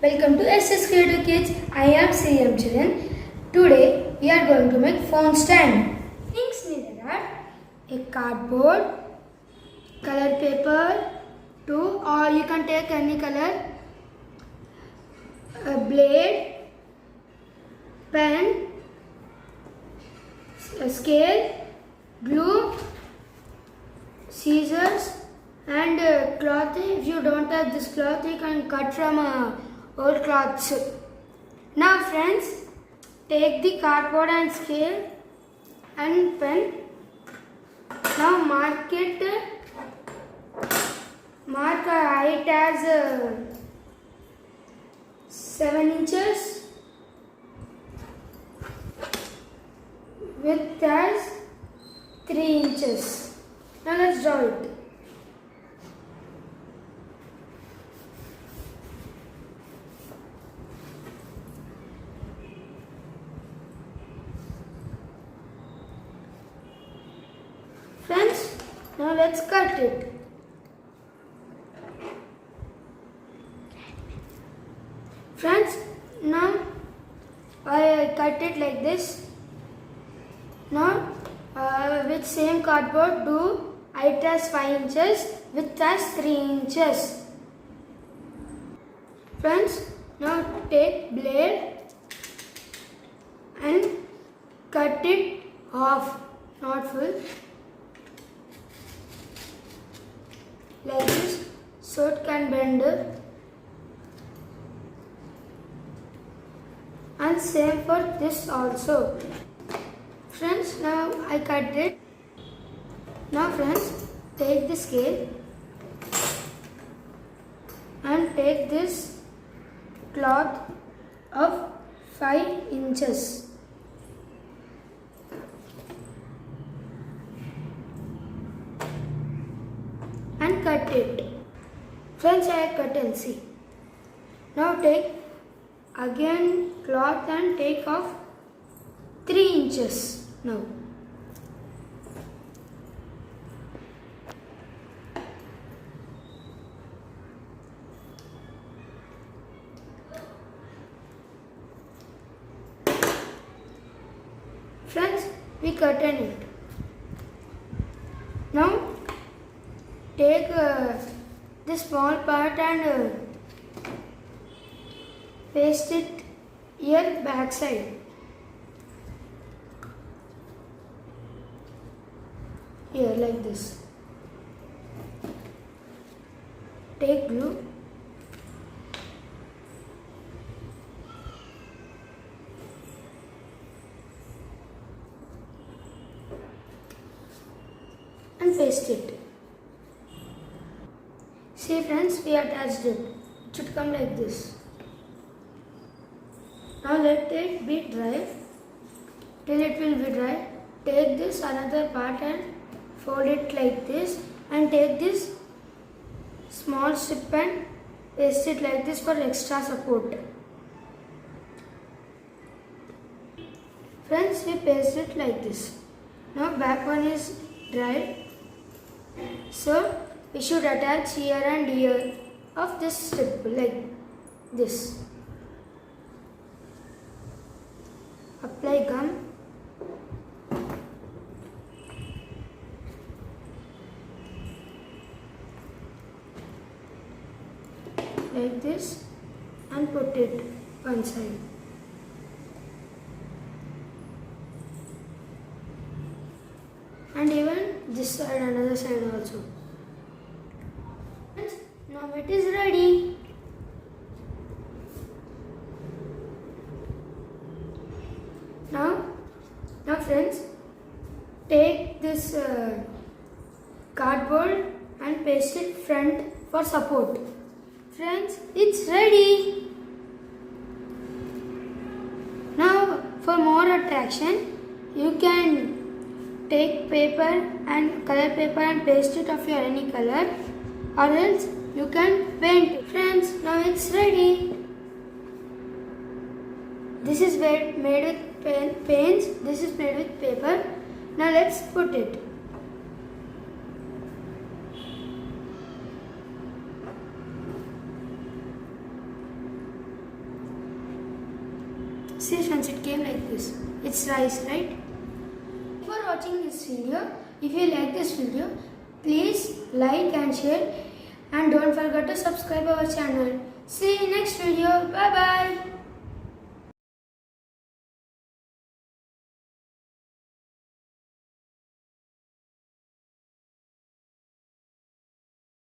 Welcome to SS Creative Kids. I am CM Chiran. Today we are going to make phone stand. Things needed are a cardboard, color paper, or you can take any color, a blade, pen, a scale, glue, scissors, and cloth. If you don't have this cloth, you can cut from old cloths. Now friends, take the cardboard and scale and pen. Now mark height as 7 inches, width as 3 inches. Now let's draw it. Friends, now let's cut it. Friends, now I cut it like this. Now with same cardboard, do height as 5 inches, width as 3 inches. Friends, now take blade and cut it off, not full, like this, so it can bend. And same for this also. Friends, now I cut it. Now friends, take the scale and take this cloth of 5 inches. And cut it. Friends, I have cut and see. Now take again cloth and take off 3 inches now. Friends, we cut it. Now take this small part and paste it here back side. Here like this. Take glue. And paste it. See friends, we attached it. It should come like this. Now let it be dry. Till it will be dry, take this another part and fold it like this, and take this small strip and paste it like this for extra support. Friends, we paste it like this. Now back one is dry, so we should attach here and here of this strip like this. Apply gum. Like this and put it one side. And even this side, another side also. Now it is ready. Now friends, take this cardboard and paste it front for support. Friends, it's ready. Now for more attraction, you can take paper and color paper and paste it of your any color, or else you can paint it. Friends, now it's ready. This is made with paints. This is made with paper. Now let's put it. See friends, it came like this. It's rice, right? For watching this video, if you like this video, please like and share, and don't forget to subscribe our channel. See you next video. Bye bye.